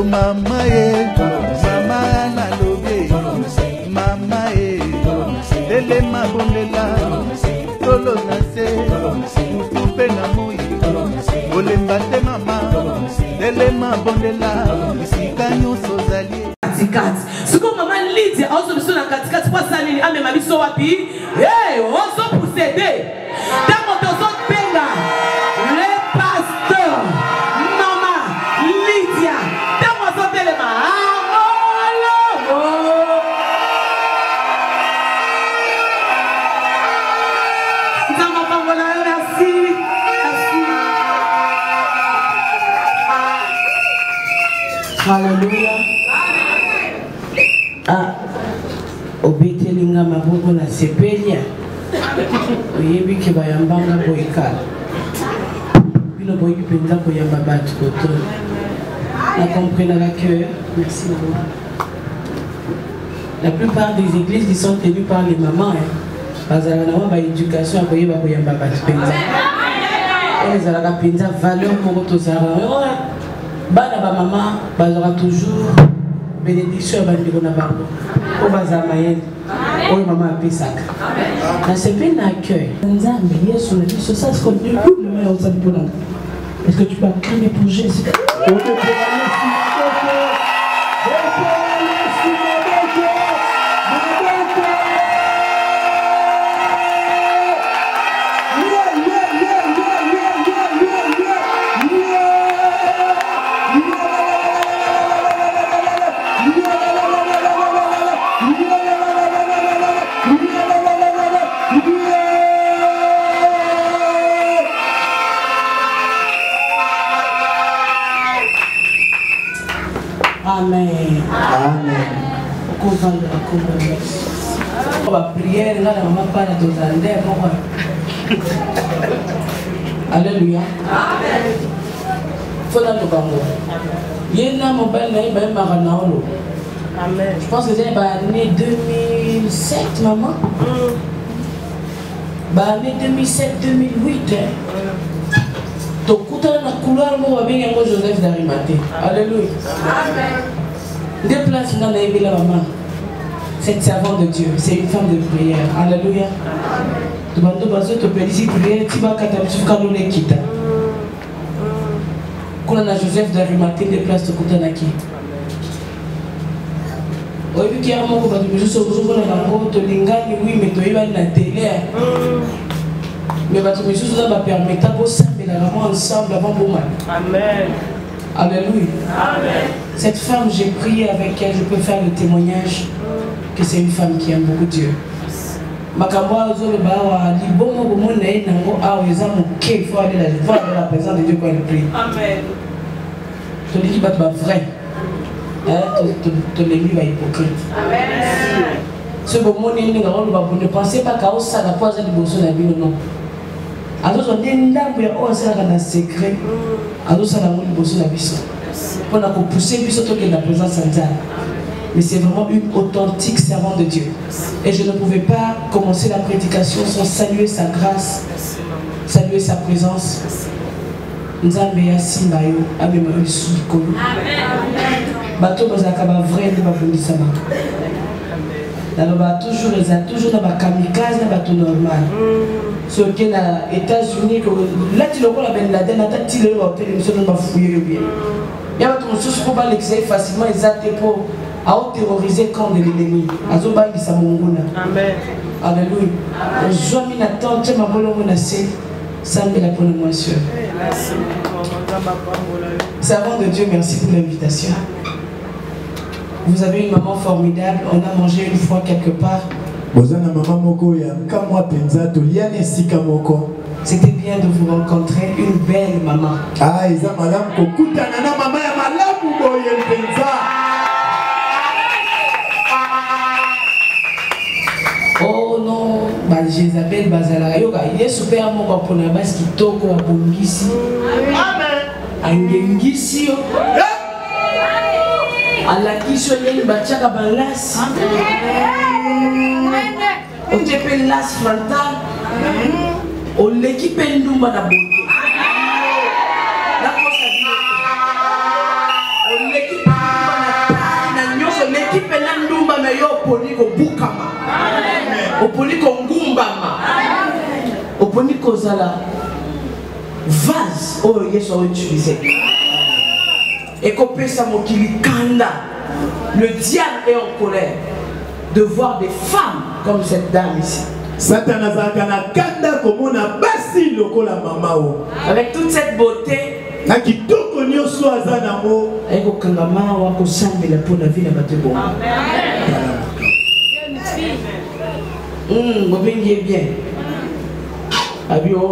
Oh mama mama na lobe, mama dele ma bondela, tolo na se, mutupe na moi, ole mbate mama, dele ma bondela, sikanyo sozali. Katikati, siko mama Lydia, ozo biso na katikati kwa salini, ame mabiso wapi? Hey, ozo poussede, tamo tozo penga, le pasteur, mama Lydia, tamo ozo telema, Hallelujah. Ah, obetelinga maboko na sepelia. Oyebi ke bayambanga boyekala. Bino boyebi penza koyamba batu koto. On comprend la cœur. Merci maman. La plupart des églises qui sont tenues par les mamans, parce qu'elles ont une éducation à koyamba batu penza. Elles ont la penza valeur pour tozara. Bana ba maman bazora toujours bénédiction bandi kona bango o bazama yeli o maman apesaka na sepe na accueil nzambe yesu na biso ça c'est comme le meilleur ça pour nous. Est-ce que tu peux acclamer pour Jésus? Amen. Amen. On va prier, là, la maman parle de Alléluia. Amen. Faut dans le bango. Yéna mon père n'a pas maranaolo. Amen. Je pense que c'est l'année 2007, maman. L'année 2007-2008. Donc, quand on a couloir, on va bien Joseph d'Arimathée. Alléluia. Amen. Déplace dans la maman. Cette servante de Dieu, c'est une femme de prière. Alléluia. Tu vas te pédiciter prière, tu vas te quitter. Quand on a Joseph d'Arimathée, déplace ton côté qui. Oui, puis qu'il y a un moment où tu me dis que tu lingani, oui, mais tu vas la télé. Mais tu me dis que tu vas permettre de s'amener ensemble avant pour moi. Amen. Alléluia. Amen. Cette femme, j'ai prié avec elle, je peux faire le témoignage que c'est une femme qui aime beaucoup Dieu. Makamboa zolo bawa libomo bomo na ye nango awo eza moke il faut aller la présence de Dieu quand elle prie. Amen. Tu dis qu'il va être vrai. Tu l'es mis hypocrite. Amen. Ce bomo ne pensez pas qu'à ça la poise de bosso na vie non. Alors on est ndambo ya o ça na secret. Alors ça na mo bosso na biso. Pour la pousser biso to que la présence de Dieu. Mais c'est vraiment une authentique servante de Dieu. Et je ne pouvais pas commencer la prédication sans saluer sa grâce, saluer sa présence. Nzambe ya simbayo abema yisukolo. Amen. Bato bazaka ba vrai de babundisa ba. Alors toujours dans ma kamikaze na bato normal. Ce qui est aux États-Unis, là tu le vois la Ben Laden, là tu le vois télévision dans ma fouille bien. Il y a d'autres choses qui peuvent l'exercer facilement, ils ont pour à terroriser le camp de l'ennemi. Azoba isa munguna. Amen. Alléluia. Joami na tante ma bolongo na se sambe la pour moi sûr. Merci. Servant de Dieu, merci pour l'invitation. Vous avez une maman formidable, on a mangé une fois quelque part. C'était bien de vous rencontrer, une belle maman. Ah, oh non, Jézabel Bazala, il est super mon pour la base qui toque à Bongisi. Amen. Angengisi. La question est bachaka balas. On t'appelle las frontal. On l'équipe ndumba na bote. La cosa on l'équipe oponi ko bukama. Oponi ko ngumbama. Oponi ko zala vase oh Yesu a utilisé. Et qu'on peut s'amokili kanda. Le diable est en colère de voir des femmes comme cette dame ici. Avec toute cette beauté,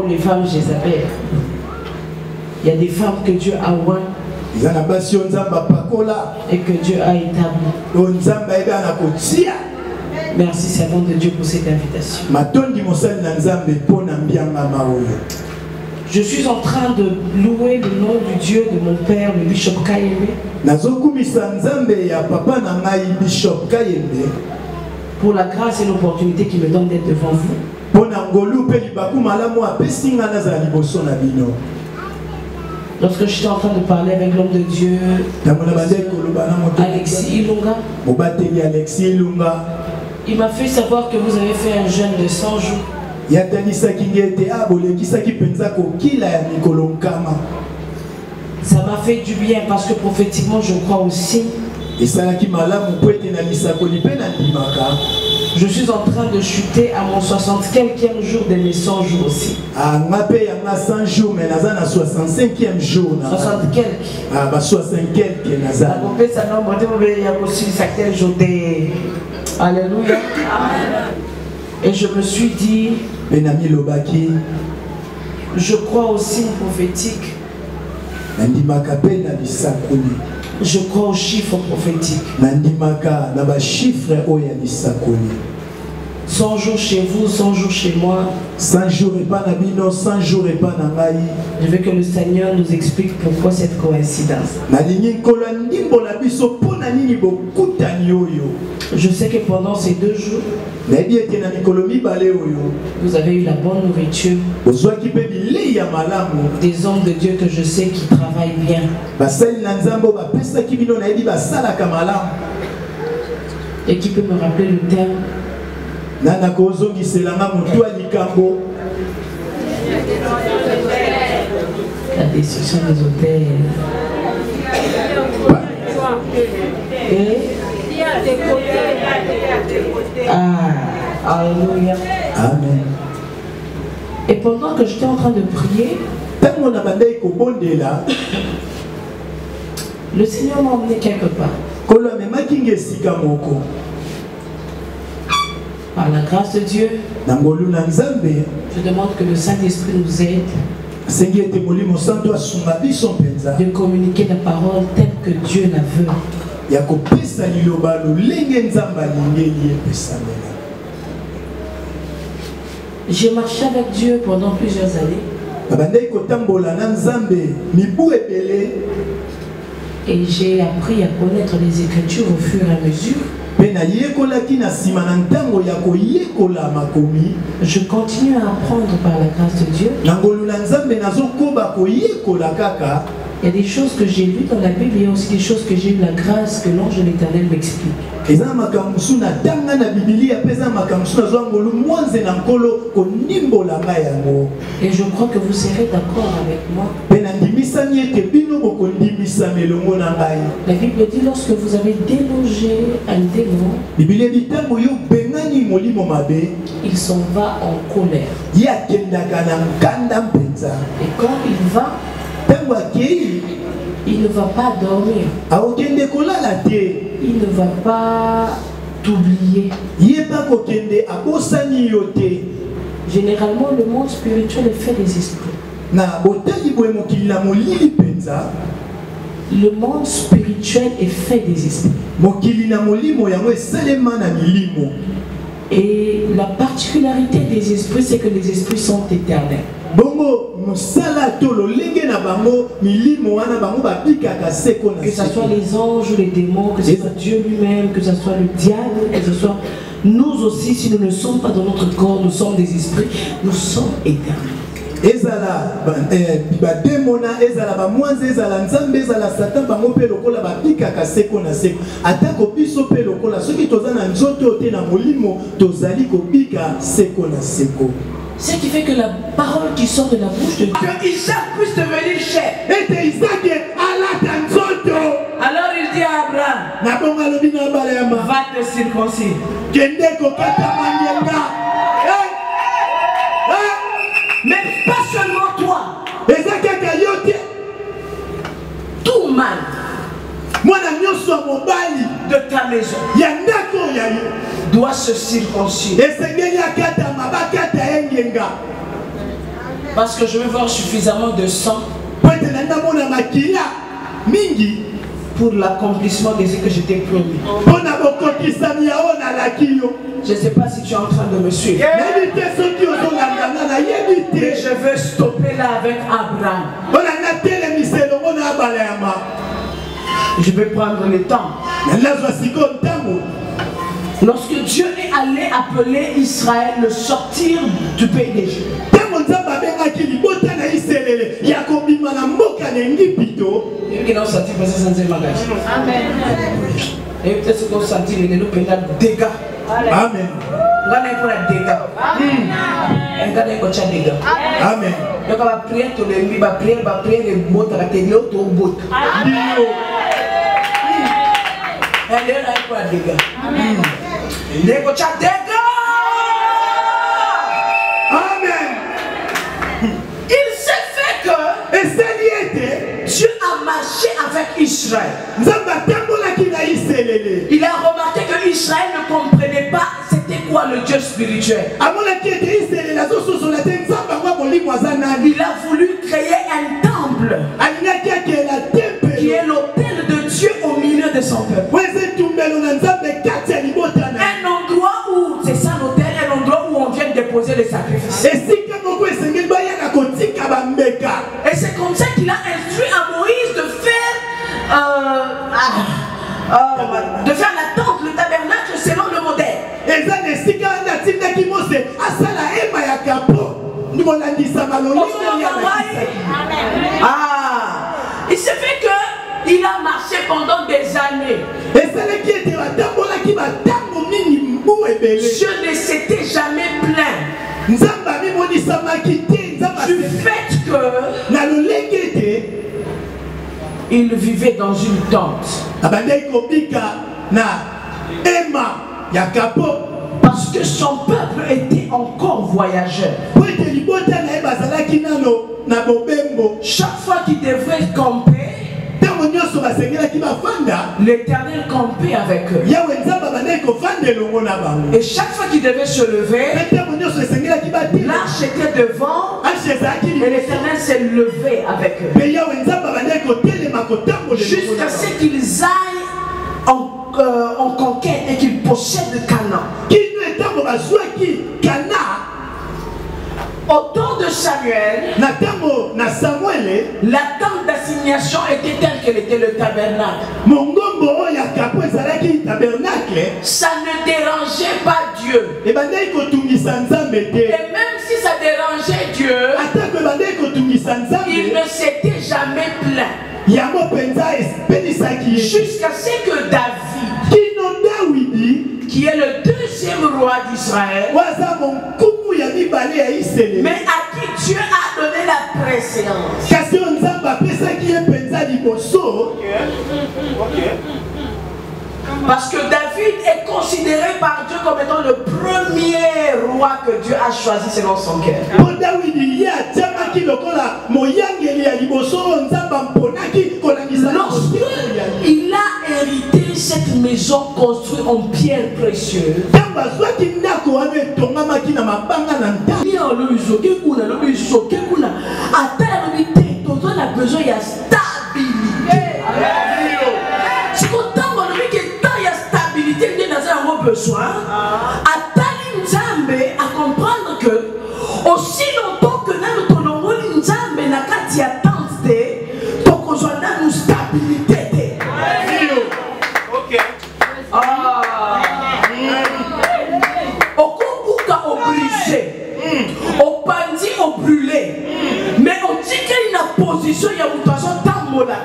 les femmes Jézabel. Il y a des femmes que Dieu a oint et que Dieu a établi. Merci Seigneur de Dieu pour cette invitation. Je suis en train de louer le nom du Dieu de mon père, le Bishop Kayembe. Pour la grâce et l'opportunité qu'il me donne d'être devant vous. Lorsque j'étais en train de parler avec l'homme de Dieu, Alexis Ilunga, il m'a fait savoir que vous avez fait un jeûne de 100 jours. Ça m'a fait du bien parce que prophétiquement je crois aussi. Je suis en train de chuter à mon 60e jour de mes 100 jours aussi. 65e jour. 60 quelques. Alléluia. Et je me suis dit, je crois aussi une prophétique. Je crois aux chiffres prophétiques. 100 jours chez vous, 100 jours chez moi. 100 jours et pas Nabino, 100 jours et pas Nangaï. Je veux que le Seigneur nous explique pourquoi cette coïncidence. Je sais que pendant ces 2 jours, vous avez eu la bonne nourriture. Des hommes de Dieu que je sais qui travaillent bien. Et qui peut me rappeler le terme. La destruction des hôtels. Et alléluia. Amen. Et pendant que j'étais en train de prier, le Seigneur m'a emmené quelque part. Par la grâce de Dieu, je demande que le Saint-Esprit nous aide de communiquer la parole telle que Dieu la veut. J'ai marché avec Dieu pendant plusieurs années. Et j'ai appris à connaître les Écritures au fur et à mesure. Je continue à apprendre par la grâce de Dieu. Il y a des choses que j'ai lues dans la Bible, il y a aussi des choses que j'ai eu la grâce que l'ange de l'Éternel m'explique. Et je crois que vous serez d'accord avec moi. La Bible dit lorsque vous avez délogé un démon, il s'en va en colère. Et quand il va, il ne va pas dormir. Il ne va pas t'oublier. Généralement, le monde spirituel est fait des esprits. Le monde spirituel est fait des esprits. Et la particularité des esprits, c'est que les esprits sont éternels. Que ce soit les anges, les démons, que ce soit Dieu lui-même, que ce soit le diable, que ce soit nous aussi, si nous ne sommes pas dans notre corps, nous sommes des esprits, nous sommes éternels. ezala ba demona ezala ba mwanze ezala nzambe ezala satan bango pe lokola ba pikaka seko na seko atako biso pe lokola soki toza na nzoto te na molimo tozali kobika seko na seko. Ce qui fait que la parole qui sort de la bouche de Dieu, que Isaac puisse devenir chef. Alors il dit à Abraham, va te circoncire. Mais pas seulement toi. Tout mal de ta maison doit se circoncire. Parce que je veux voir suffisamment de sang pour l'accomplissement de ce que je t'ai promis. Je ne sais pas si tu es en train de me suivre. Mais je veux stopper là avec Abraham. Je vais prendre le temps. Lorsque Dieu est allé appeler Israël de sortir du pays d'Égypte, et peut-être qu'on sentit les dégâts. Amen. Amen. Donc on va prier tout le monde, va prier les mots de la télé autour du bout. Elle est là pour la dégâts. Amen. Il s'est fait que Dieu a marché avec Israël. Il a remarqué que Israël ne comprenait pas c'était quoi le Dieu spirituel. Il a voulu créer un temple qui est l'autel de Dieu au milieu de son peuple. Un endroit où, c'est ça l'autel, un endroit où on vient déposer les sacrifices. Et c'est comme ça qu'il a instruit à Moïse de faire la tente, le tabernacle selon le modèle. Il se fait que il a marché pendant des années. Dieu ne s'était jamais plaint du fait que il vivait dans une tente. Parce que son peuple était encore voyageur. Chaque fois qu'il devait camper, l'Éternel campait avec eux. Et chaque fois qu'il devait se lever, l'arche était devant et l'Éternel s'est levé avec eux. Jusqu'à ce qu'ils aillent en conquête et qu'ils possèdent Canaan. Au temps de Samuel, la tente d'assignation était telle qu'elle était le tabernacle. Ça ne dérangeait pas Dieu. Et même si ça dérangeait Dieu, il ne s'était jamais plaint. Jusqu'à ce que David, qui est le deuxième roi d'Israël, mais à qui Dieu a donné la préséance. Parce que David est considéré par Dieu comme étant le premier roi que Dieu a choisi selon son cœur. Lorsque il a hérité cette maison construite en pierre précieuse, a besoin de stabilité. C'est autant que il y a stabilité, il y a besoin. Atali Nzambe à comprendre que aussi longtemps que nous avons Nzambe na kati ya tente, donc on doit nous stabilité. Ok. Au Kumbuka obligé, au Pandi au brûlé. mais on dit qu'il y a une position, il y a une façon tambola.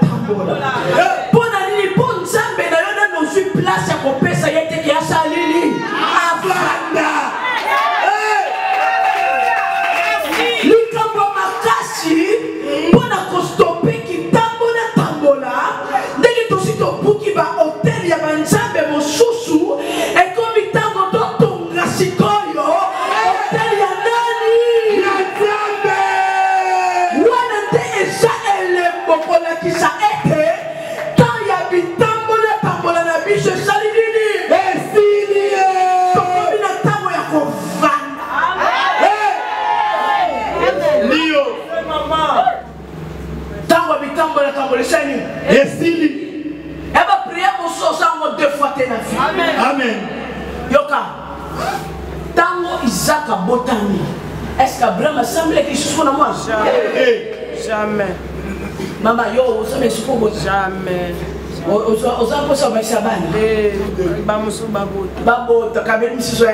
Pour nani pour nzambe na yona no suis place ya kopesa yete ki asalili avanda. Likambo makasi pour na kostoper ki tambola. Ndenge to sito buki ba hotel ya banzambe mosusu et comme tango to tonga sikoyo hotel ya nani ya nzambe. Wana te esa ele bokola ki sa ete quand ya bitambola tambola na biso sali nini esili to komina tango ya kovanda. Lio mama tango bitambola tambola sani esili. Eba prier pour ça en 2 fois te na vie. Amen. Yoka. Tango Isaka botani. Est-ce que Abraham a semblé quelque chose pour moi? Jamais. Maman yo, ça me suko bot. Jamais. Oza po sa baisa bana. Bamusu babot kabeli misiso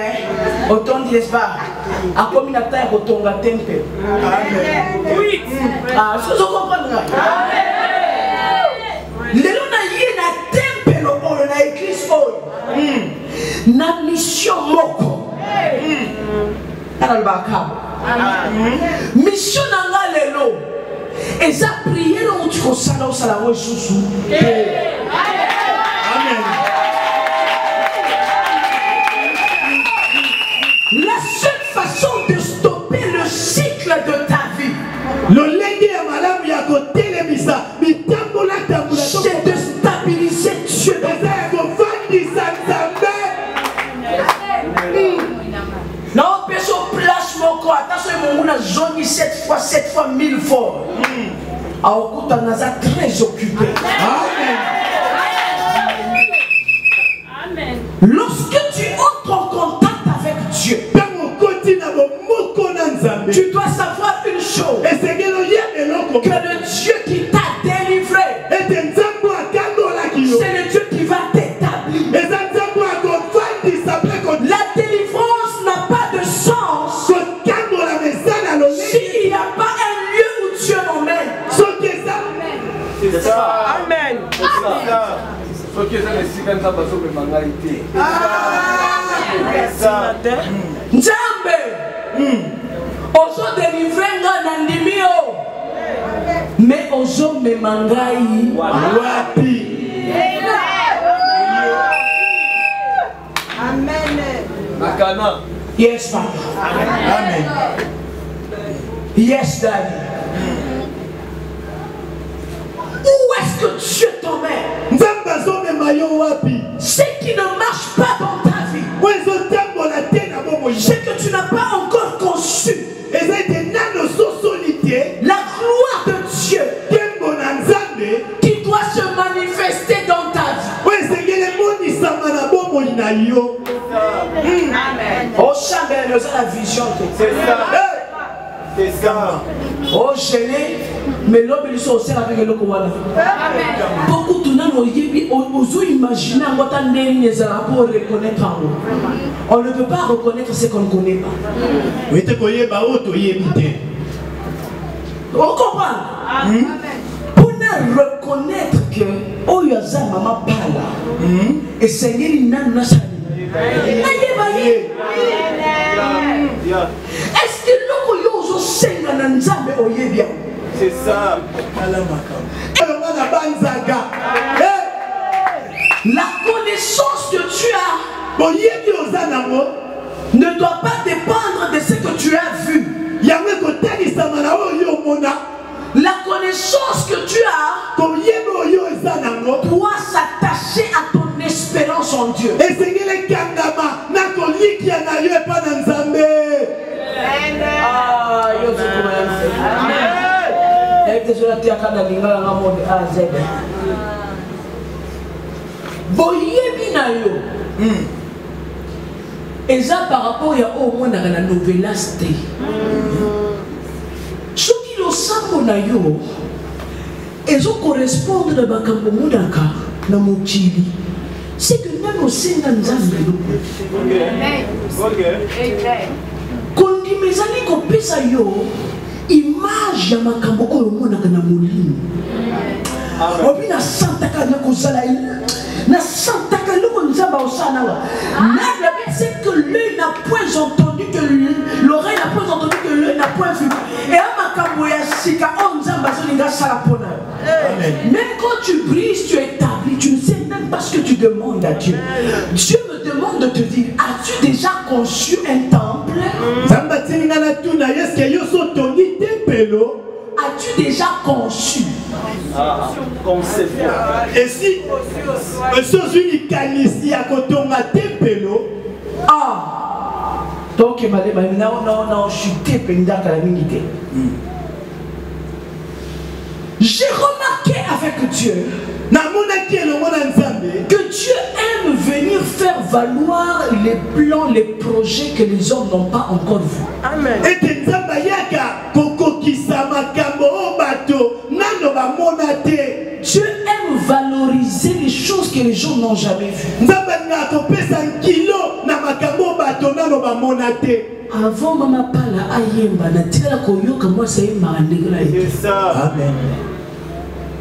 otondi l'espa. Akomi na taille kotonga temple. Amen. Oui. Ah, ce que vous comprenez. Amen. Lelo na ye na temple oyo na église oyo. Na mission moko. Mission na nga lelo. Eza prière où tu kosala osala wo susu. Amen. La seule façon de stopper le cycle de ta vie, c'est de stabiliser Dieu. Non, personne place mon corps. Attention, mon zone 7 fois 1000 fois. Aokuta naza très occupé. Amen. Lorsque tu entres en contact avec Dieu, tu dois savoir une chose, que le Dieu qui t'a délivré, c'est le Dieu qui va t'établir. La délivrance n'a pas de sens s'il n'y a pas un lieu où Dieu m'emmène. C'est ça. Amen. Nzambe ozo délivrer nga na ndimio mais ozo memangai wapi. Amen. Makana. Yes, Papa. Amen. Yes, Daddy. Où est-ce que Dieu t'emmène? Ce qui ne marche pas dans ta vie, c'est que tu n'as pas encore conçu la gloire de Dieu qui doit se manifester dans ta vie. Oh, Chambel, nous avons la vision. C'est ça. Oh, gêné, mais l'homme il s'est aussi avec le Kouana. Beaucoup de gens ont imaginé pour reconnaître. On ne peut pas reconnaître ce qu'on ne connaît pas. On comprend? Pour ne reconnaître que oh yaza maman parla et Seigneur il n'a pas sali. Est-ce que l'homme yozo senga na nzambe oyebia? C'est ça. La connaissance que tu as ne doit pas dépendre de ce que tu as vu. La connaissance que tu as doit s'attacher à ton espérance en Dieu. Et ça par rapport à au moins dans la nouvelle sté. Ce qui le semble na yo, et ça correspond à bakambo mudaka na mokili. C'est que même au sein de Nzambe. Ok. Quand il me zali ko pesa yo, image ya makambo oyo monaka na molimo. Obi na santaka na kozala na santaka loko nzamba osana wa. C'est que l'œil n'a point entendu, que l'oreille n'a point entendu, que l'œil n'a point vu. Et à makambo ya sika on nzamba zolinga sala pona. Même quand tu brises, tu établis, tu ne sais même pas ce que tu demandes à Dieu. Dieu me demande de te dire, as-tu déjà conçu un temple? As-tu déjà conçu? Et si donc je suis j'ai remarqué avec Dieu que Dieu aime venir faire valoir les plans, les projets que les hommes n'ont pas encore vus. Amen. Dieu aime valoriser les choses que les gens n'ont jamais vues. Avant Mama Pala Ayemba, na tika koyoka moi c'est mandegla. Amen.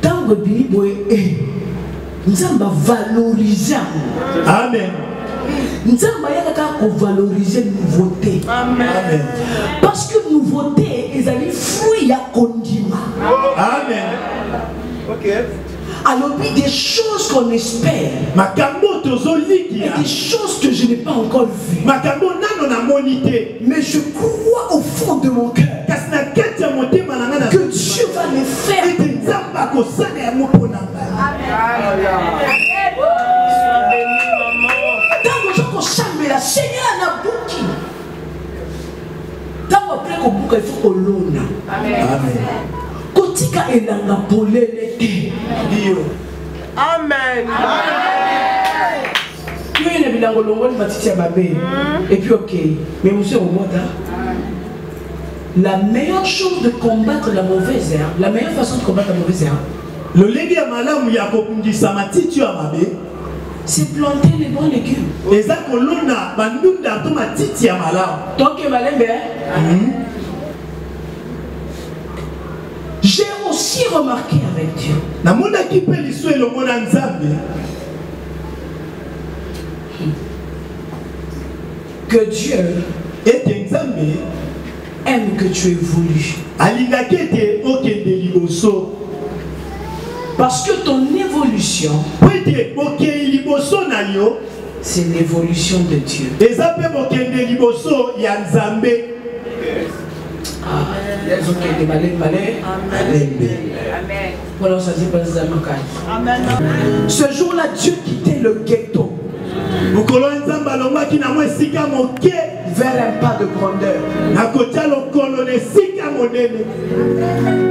Tango biliboe nzamba valoriser. Amen. Nzamba yaka ko valoriser nouveauté. Amen. Parce que nouveauté ezali fruit ya kondima. Amen. OK. Alors puis des choses qu'on espère, et des choses que je n'ai pas encore vues, mais je crois au fond de mon cœur que Dieu va les faire. Dans le jour qu'on chame la Seigneur n'a bouki. Dans le plein qu'on boucle, il faut qu'on l'onne. Amen. Kotika elanga polele te. Amen. Tu es le bilango longo de Mathieu Babé. Et puis ok, mais monsieur Romota, la meilleure chose de combattre la mauvaise herbe, la meilleure façon de combattre la mauvaise herbe, le légué malamu ya kopundisa matiti ya mabe, c'est planter les bons légumes. Eza kolona bandunda to matiti ya malamu. Donc malembe. J'ai aussi remarqué avec Dieu que Dieu aime que tu évolues. Parce que ton évolution, c'est l'évolution de Dieu. Ce jour-là, Dieu quittait le ghetto vers un pas de grandeur.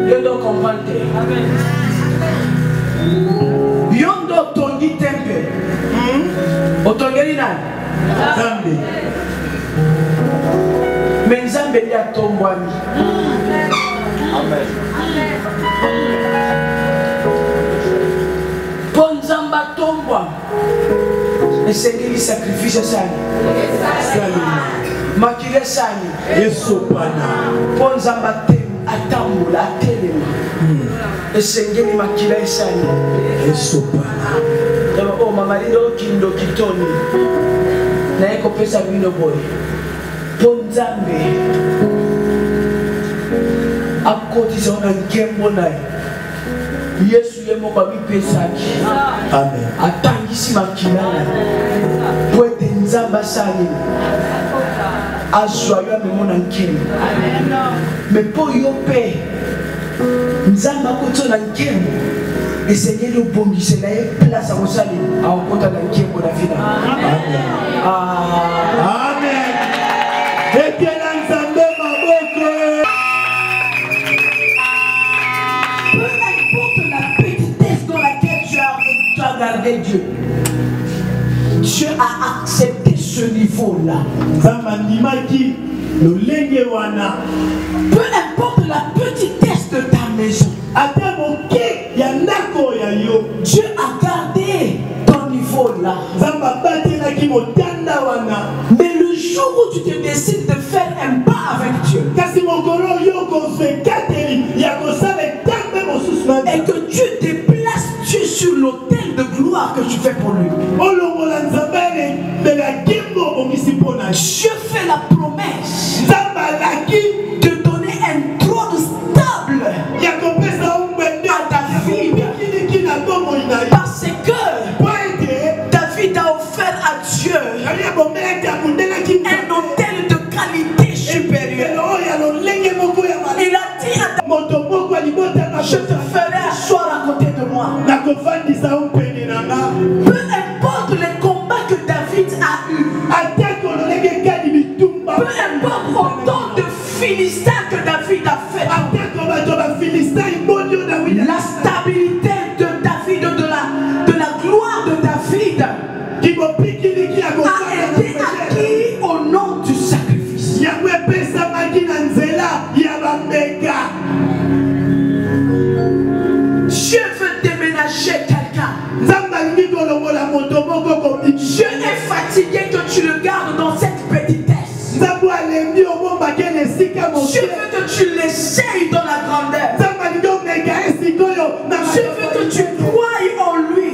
Dieu doit comprendre. Yondo tongi tempe. Otongeli nani? Mais Nzambe ya tombwami. Amen. Ponzamba tombwa. Esengeli sacrifice sani. Makile sani. Esopana. Ponzamba te atambula atelema. Esengeli makile sani. Esopana. Oh mama lindo kindo kitoni. Na eko pesa wino boy. Ponzambe akotisa ona nkembo naye Yesu yemo kwa mipesaki. Amen. Atangisi makilana pwete nzamba sani aswayo memona nkembo. Mais po yope nzamba kotso na nkembo esengeli obongisela ye place akosali akota na nkembo na fina. Amen. Amen. Peu importe la petitesse dans laquelle tu as gardé Dieu, Dieu a accepté ce niveau-là. Peu importe la petitesse de ta maison, Dieu a gardé ton niveau-là. Mais le jour où tu te décides de faire un pas avec Dieu, Et que Dieu déplace Dieu sur l'autel de gloire que tu fais pour lui. Dieu fait la promesse de donner un trône stable à David. Parce que David a offert à Dieu un autel de qualité supérieure. Il a dit à David, je te ferai asseoir à côté de moi. Peu importe les combats que David a eus, peu importe autant de Philistins que David a fait, la stabilité de David, de la gloire de David a été acquis au nom du sacrifice. Dieu veut déménager quelqu'un. Dieu est fatigué que tu le gardes dans cette petitesse. Dieu veut que tu l'essayes dans la grandeur. Dieu veut que tu croies en lui.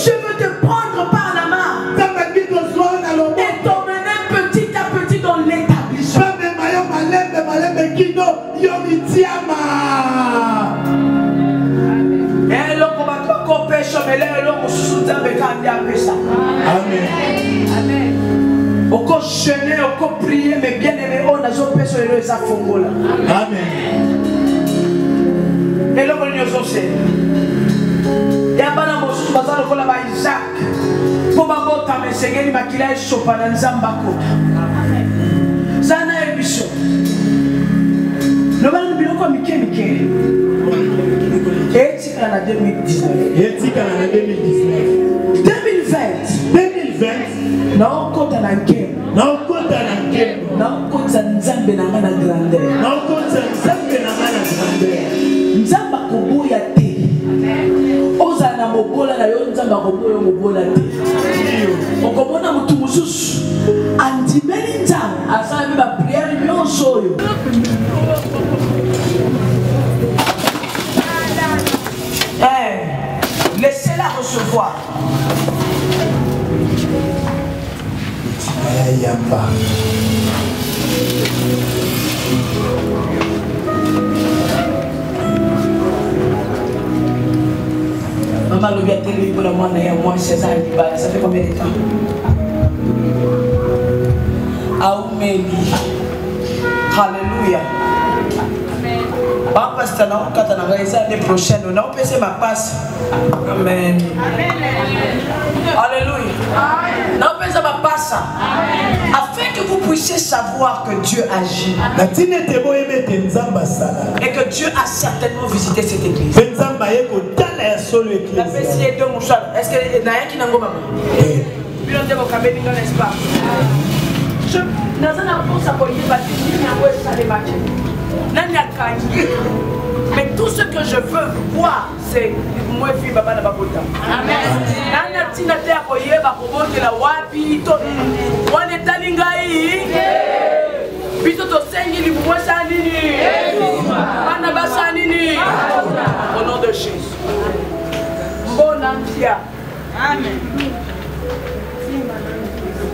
Dieu veut te prendre par la main et t'emmener petit à petit dans l'établissement. Amen. Oko jeûner, oko prier, mais bien aimé, on a zo peso elo eza fongola. Amen. Eloko nyonso se. Ya bana mosusu baza lokola ba Isaac. Po babotama esengeli makila esopa na Nzambe akota. Zana ebiso. Lobana biloko mike. Etikala na 2019. 2020. naokota na nkembo naokota Nzambe na nga na grandeur Nzambe akoboya te ozala na mobola na yo Nzambe akoboya mobola te okomona motu mosusu andimeli Nzambe asala ba priere nyonso oyo laissez-la recevoir. Maman le gars télé pour la moi moi 16 ans ça fait combien de temps? Amen. Alléluia. Pas pasteur non quand on a l'année prochaine on a passé ma passe. Amen. Alléluia. Non passé ma passe. Afin que vous puissiez savoir que Dieu agit. Et que Dieu a certainement visité cette église. Est-ce que Naya qui n'a pas maman? Bien de vos cabines n'est-ce pas? Je n'ai pas pour s'appuyer parce que je n'ai pas de match. Mais tout ce que je veux voir, c'est moi et fille Baba Nababota. Amen. Nana tina te akoye bakobote la wapi to. Wane talingai. Biso to sengi li mwa sanini. Mana basanini. Au nom de Jésus. Bon antia. Amen.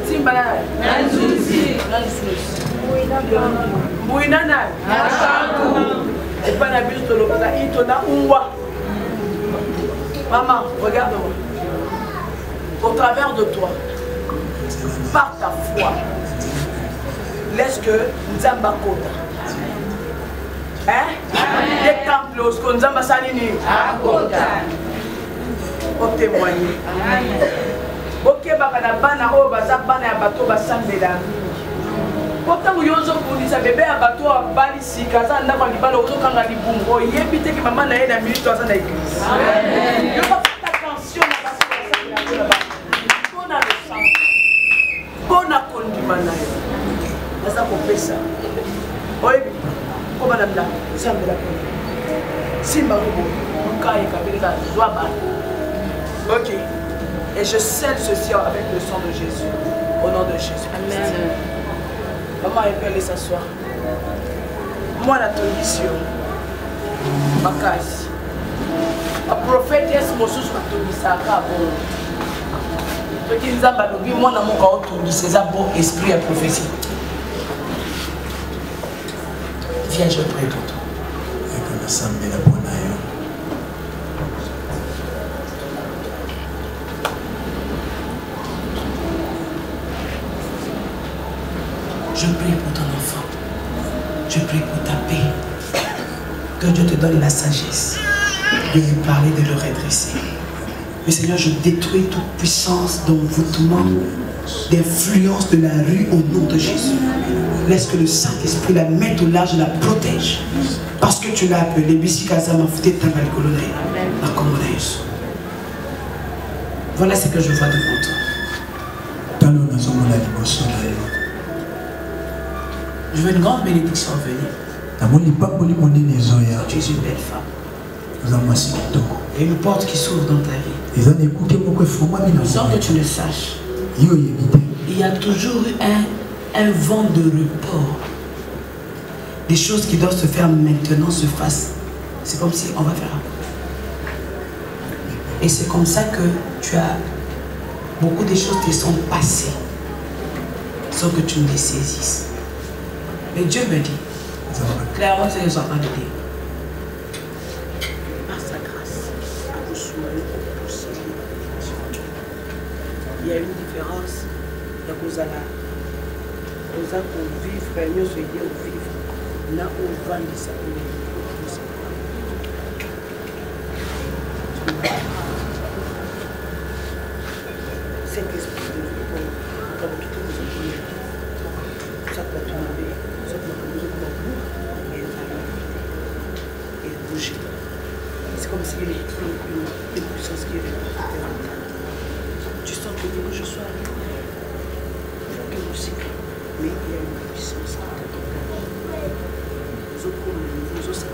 Timbala. Nanzuzi. Mouinana. Et pas la buse de l'eau. Maman, regarde-moi. Au travers de toi, par ta foi, laisse que Nzamba Kota. Hein? Des temples, ce que Nzamba Sanini. Pour témoigner. Ok, bana bana o baza bana ya bato basambela. Pourtant vous yozo pour dire bébé à bateau à balisi kaza ndako libala ozokanga libungo yebite que maman na ye na minute toza na église. Amen. Yo pas faire attention na basi là-bas. Bona le sang. Bona kondima na yo. Asa ko pesa. Oyebi ko madame la sambela ko. Simba ko kai kabeleka zwaba. OK. Et je scelle ceci avec le sang de Jésus. Au nom de Jésus. Amen. Maman, elle peut aller s'asseoir. mwana atondisi yo makasi baprofete esi mosusu batondisaka bongo soki nzambe alobi mwana moko aotondisa eza bon esprit ya prophétie. Viens, je prie pour toi. Je prie pour ton enfant. Je prie pour ta paix. Que Dieu te donne la sagesse de lui parler, de le redresser. Mais Seigneur, je détruis toute puissance d'envoûtement, d'influence de la rue au nom de Jésus. Laisse que le Saint-Esprit la mette au large et la protège. Parce que tu l'as appelé. Voilà ce que je vois devant toi. Je veux une grande bénédiction venir. Tu es une belle femme. Et une porte qui s'ouvre dans ta vie. Sans que tu le saches. Il y a toujours eu un vent de report. Des choses qui doivent se faire maintenant se fassent. C'est comme si on va faire un. Et c'est comme ça que tu as beaucoup de choses qui sont passées sans que tu ne les saisisses. Mais Dieu me dit, clairement, c'est ce que je suis en train de dire. Par sa grâce, il y a une différence. Il y a cause à la. Cause à pour vivre, nous se dire au vivre. Là où on va les saluer. Cet esprit de vie, comme tout le monde, ça peut tomber, ça peut tomber, et bouger. C'est comme s'il y avait une puissance qui est tu sens que dès que je sois arrivé, il faut que vous cycle, mais il y a une puissance. Vous autres, vous aussi,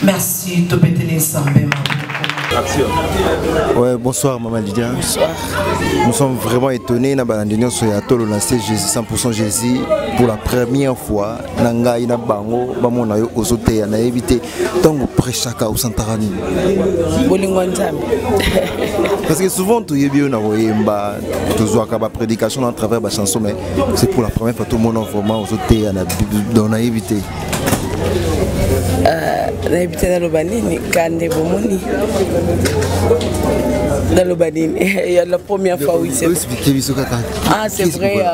Merci, Topetele Sambé. Ouais, bonsoir Maman Lydia. Bonsoir. Nous sommes vraiment étonnés na bandinyo so ya tolo lancer Jésus 100% Jésus pour la première fois nanga ina bango bamona yo ozote ya na éviter tango prêchaka au santarani. Bolingo nzambe. Parce que souvent tu yebi na oyemba toujours ka ba prédication à travers ba chanson mais c'est pour la première fois tout le monde vraiment ozote ya na dans na éviter. Naibite na lobanini kande bomoni dans l'Obanine. Il y a la première fois où il s'est... Ah, c'est vrai,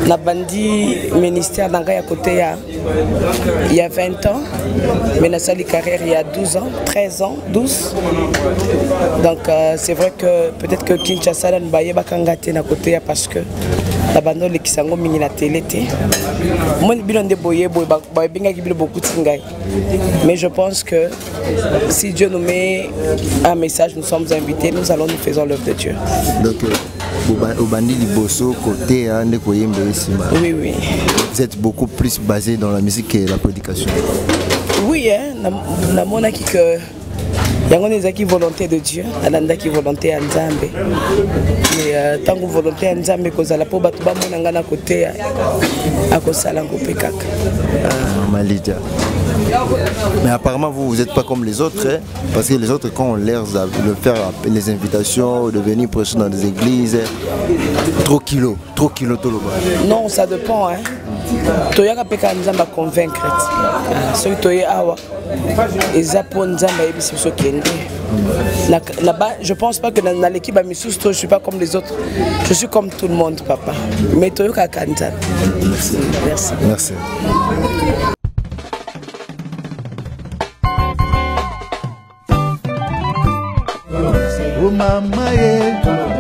la bandit ministère d'Anga à côté il y a 20 ans, mais la salle carrière il y a 12 ans, 13 ans, 12. Donc c'est vrai que peut-être que Kinshasa n'a pas été à côté parce que la bande de l'Ekisango mini la télé. Moi, je suis beaucoup de mais je pense que si Dieu nous met un message, nous sommes invités, nous allons nous faisons l'œuvre de Dieu. Donc, au Bandi Liboso, côté oui, oui. Vous êtes beaucoup plus basé dans la musique et la prédication. Oui, hein, la monaki que il y a une volonté de Dieu, il y a une volonté de Nzambe. Mais tant que volonté de Nzambe, que la pauvre batuba monanga côté à Kosalango Pekak. Malidia. Mais apparemment vous n'êtes pas comme les autres, hein? Parce que les autres quand on leur de faire les invitations, de venir prêcher dans des églises, trop kilos tout le monde. Non, ça dépend. Hein. Toyaka peka Nzamba convaincre. Ceux qui awa, ils apprennent Nzamba et c'est ce qui est là-bas. Je pense pas que dans l'équipe à Missous, je suis pas comme les autres. Je suis comme tout le monde, papa. Mais Toyaka Nzamba. Merci. Merci. Merci. Oh mama, yeah.